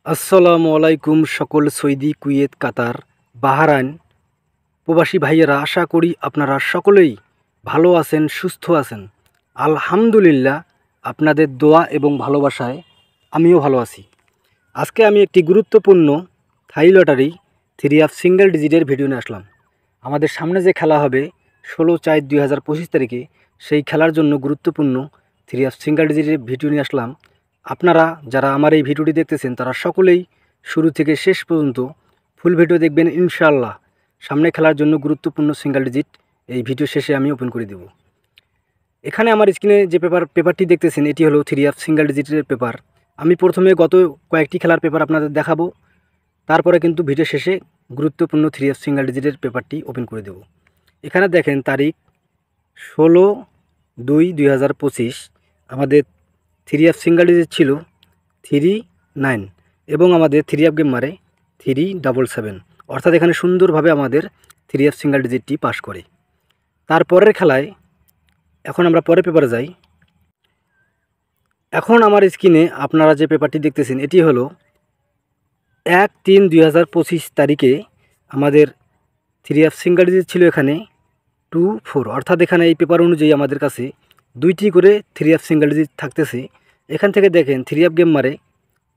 আসসালামু আলাইকুম সকল সৌদি, কুয়েত, কাতার, বাহরাইন প্রবাসী ভাইয়েরা, আশা করি আপনারা সকলেই ভালো আছেন, সুস্থ আছেন। আলহামদুলিল্লাহ, আপনাদের দোয়া এবং ভালোবাসায় আমিও ভালো আছি। আজকে আমি একটি গুরুত্বপূর্ণ থাই লটারি 3 সিঙ্গেল ডিজিটের ভিডিও নিয়ে আসলাম। আমাদের সামনে যে খেলা হবে 16/4/2025 তারিখে, সেই খেলার জন্য গুরুত্বপূর্ণ 3 সিঙ্গেল ডিজিটের ভিডিও নিয়ে আসলাম। আপনারা যারা আমার এই ভিডিওটি দেখতেছেন তারা সকলেই শুরু থেকে শেষ পর্যন্ত ফুল ভিডিও দেখবেন ইনশাআল্লাহ। সামনে খেলার জন্য গুরুত্বপূর্ণ সিঙ্গেল ডিজিট এই ভিডিও শেষে আমি ওপেন করে দেব। এখানে আমার স্ক্রিনে যে পেপারটি দেখতেছেন এটি হলো 3 সিঙ্গেল ডিজিটের পেপার। আমি প্রথমে গত কয়েকটি খেলার পেপার আপনাদের দেখাবো, তারপরে কিন্তু ভিডিও শেষে গুরুত্বপূর্ণ 3 সিঙ্গেল ডিজিটের পেপারটি ওপেন করে দেব। এখানে দেখেন তারিখ 16/2/2025। আমাদের 3 সিঙ্গেল ডিজিট ছিল 39 এবং আমাদের 3 গেম মারে 377, অর্থাৎ এখানে সুন্দরভাবে আমাদের 3 সিঙ্গেল ডিজিটটি পাস করে। তারপরের খেলায় এখন আমরা পরের পেপারে যাই। এখন আমার স্ক্রিনে আপনারা যে পেপারটি দেখতেছেন এটি হলো 1/3/2025 তারিখে আমাদের 3 সিঙ্গেল ডিজিট ছিল এখানে 24, অর্থাৎ এখানে এই পেপার অনুযায়ী আমাদের কাছে দুইটি করে 3 সিঙ্গেল ডিজিট থাকতেছে। এখান থেকে দেখেন 3 গেম মারে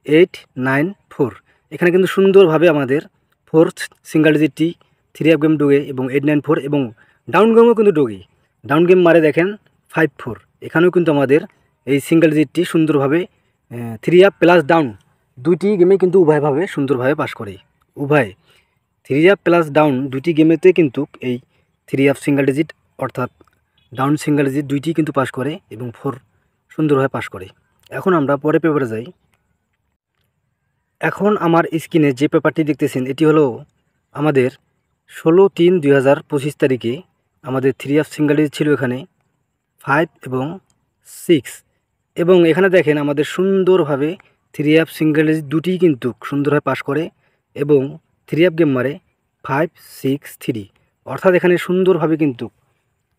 894, এখানে কিন্তু সুন্দরভাবে আমাদের 4 সিঙ্গেল ডিজিটটি 3 গেম ডোগে এবং 894 এবং ডাউন গেমও কিন্তু ডোগে। ডাউন গেম মারে দেখেন 54, এখানেও কিন্তু আমাদের এই সিঙ্গেল ডিজিটটি সুন্দরভাবে 3 প্লাস ডাউন দুইটি গেমে কিন্তু উভয়ভাবে সুন্দরভাবে পাস করে। উভয় 3 প্লাস ডাউন দুইটি গেমেতে কিন্তু এই 3 সিঙ্গেল ডিজিট অর্থাৎ ডাউন সিঙ্গেল ডিজিট দুইটি কিন্তু পাস করে এবং 4 সুন্দরভাবে পাস করে। এখন আমরা পরের পেপারে যাই। এখন আমার স্ক্রিনে যে পেপারটি দেখতেছেন এটি হলো আমাদের 16/3/2025 তারিখে আমাদের 3 সিঙ্গেল ডিজিট ছিল এখানে 5 এবং 6 এবং এখানে দেখেন আমাদের সুন্দরভাবে 3 সিঙ্গেল ডিজিট দুটিই কিন্তু সুন্দরভাবে পাস করে এবং 3 গেম মারে 563, অর্থাৎ এখানে সুন্দরভাবে কিন্তু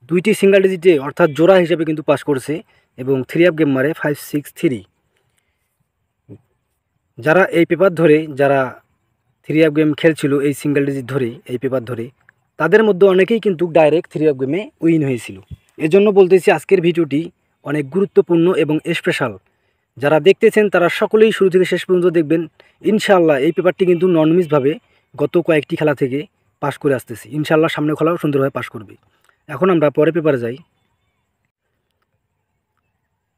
দুইটি সিঙ্গেল ডিজিটে অর্থাৎ জোড়া হিসেবে কিন্তু পাস করছে এবং 3 গেম মারে 563। যারা এই পেপার ধরে যারা 3 গেম খেলছিল এই সিঙ্গেল ডিজিট ধরে এই পেপার ধরে, তাদের মধ্যে অনেকেই কিন্তু ডাইরেক্ট 3 গেমে উইন হয়েছিল। এজন্য বলতেছি আজকের ভিডিওটি অনেক গুরুত্বপূর্ণ এবং স্পেশাল। যারা দেখতেছেন তারা সকলেই শুরু থেকে শেষ পর্যন্ত দেখবেন ইনশাআল্লাহ। এই পেপারটি কিন্তু নন মিসভাবে গত কয়েকটি খেলা থেকে পাস করে আসতেছি, ইনশাআল্লাহ সামনে খেলাও সুন্দরভাবে পাস করবে। এখন আমরা পরের পেপারে যাই।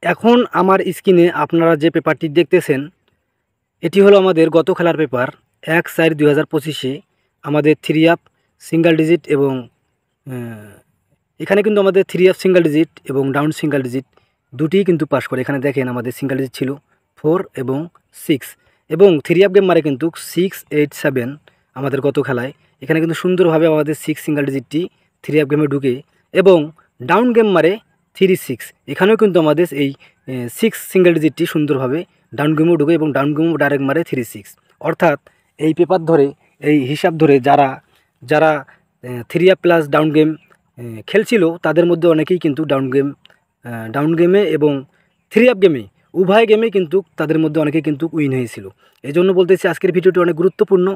এখন আমার স্ক্রিনে আপনারা যে পেপারটি দেখতেছেন এটি হলো আমাদের গত খেলার পেপার 1/4/2025 আমাদের 3 সিঙ্গেল ডিজিট এবং এখানে কিন্তু আমাদের 3 সিঙ্গেল ডিজিট এবং ডাউন সিঙ্গেল ডিজিট দুটিই কিন্তু পাস করে। এখানে দেখেন আমাদের সিঙ্গেল ডিজিট ছিল 4 এবং 6 এবং 3 গেম মারে কিন্তু 687 আমাদের গত খেলায়। এখানে কিন্তু সুন্দরভাবে আমাদের 6 সিঙ্গেল ডিজিটটি 3 গেমে ঢুকে এবং ডাউন গেম মারে 36, এখানেও কিন্তু আমাদের এই 6 সিঙ্গেল ডিজিটটি সুন্দরভাবে ডাউন গেমও ঢুকে এবং ডাউন গেমও ডাইরেক্ট মারে 36, অর্থাৎ এই পেপার ধরে এই হিসাব ধরে যারা যারা 3 প্লাস ডাউন গেম খেলছিল তাদের মধ্যে অনেকেই কিন্তু ডাউন গেমে এবং 3 গেমে উভয় গেমে কিন্তু তাদের মধ্যে অনেকেই কিন্তু উইন হয়েছিল। এই জন্য বলতেছি আজকের ভিডিওটি অনেক গুরুত্বপূর্ণ।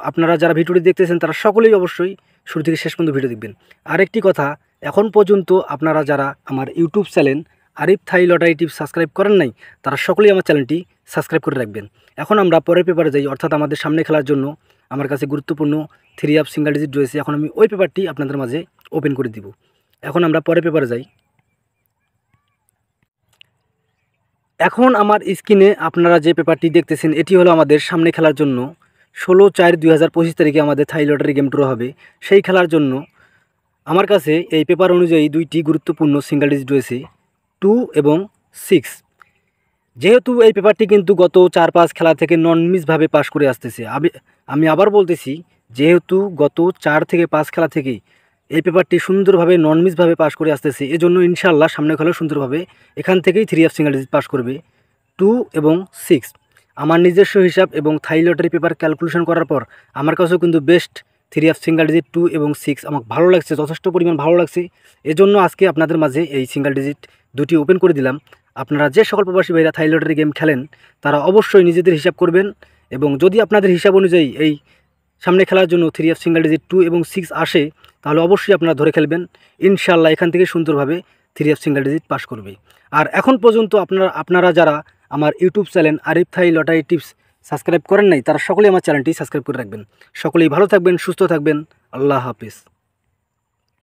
আপনারা যারা ভিডিওটি দেখতেছেন তারা সকলেই অবশ্যই শুরু থেকে শেষ পর্যন্ত ভিডিও দেখবেন। আরেকটি কথা, এখন পর্যন্ত আপনারা যারা আমার ইউটিউব চ্যানেল আরিফ থাই লটারি টিপস সাবস্ক্রাইব করেন নাই তারা সকলেই আমার চ্যানেলটি সাবস্ক্রাইব করে রাখবেন। এখন আমরা পরের পেপারে যাই, অর্থাৎ আমাদের সামনে খেলার জন্য আমার কাছে গুরুত্বপূর্ণ 3 সিঙ্গেল ডিজিট রয়েছে। এখন আমি ওই পেপারটি আপনাদের মাঝে ওপেন করে দিব। এখন আমরা পরের পেপারে যাই। এখন আমার স্ক্রিনে আপনারা যে পেপারটি দেখতেছেন এটি হলো আমাদের সামনে খেলার জন্য 16/4/2025 তারিখে আমাদের থাই লটারি গেম ড্র হবে। সেই খেলার জন্য আমার কাছে এই পেপার অনুযায়ী দুইটি গুরুত্বপূর্ণ সিঙ্গেল ডিজিট রয়েছে 2 এবং 6। যেহেতু এই পেপারটি কিন্তু গত 4-5 খেলা থেকে নন মিসভাবে পাস করে আসতেছে, আমি আবার বলতেছি, যেহেতু গত 4 থেকে 5 খেলা থেকে এই পেপারটি সুন্দরভাবে নন মিসভাবে পাস করে আসতেছে, এজন্য ইনশাআল্লাহ সামনে খেলাও সুন্দরভাবে এখান থেকেই 3 সিঙ্গেল ডিজিট পাস করবে 2 এবং 6। আমার নিজস্ব হিসাব এবং থাই লটারি পেপার ক্যালকুলেশন করার পর আমার কাছেও কিন্তু বেস্ট 3 সিঙ্গেল ডিজিট 2 এবং 6 আমাকে ভালো লাগছে, যথেষ্ট পরিমাণ ভালো লাগছে। এজন্য আজকে আপনাদের মাঝে এই সিঙ্গেল ডিজিট দুটি ওপেন করে দিলাম। আপনারা যে সকল প্রবাসী ভাইরা থাই লটারি গেম খেলেন তারা অবশ্যই নিজেদের হিসাব করবেন এবং যদি আপনাদের হিসাব অনুযায়ী এই সামনে খেলার জন্য 3F সিঙ্গেল ডিজিট 2 এবং 6 আসে, তাহলে অবশ্যই আপনারা ধরে খেলবেন। ইনশাআল্লাহ এখান থেকে সুন্দরভাবে 3F সিঙ্গেল ডিজিট পাস করবে। আর এখন পর্যন্ত আপনারা যারা আমার ইউটিউব চ্যানেল আরিফ থাই লটারি টিপস সাবস্ক্রাইব করেন নাই, তারা সকলেই আমার চ্যানেলটি সাবস্ক্রাইব করে রাখবেন। সকলেই ভালো থাকবেন, সুস্থ থাকবেন। আল্লাহ হাফিজ।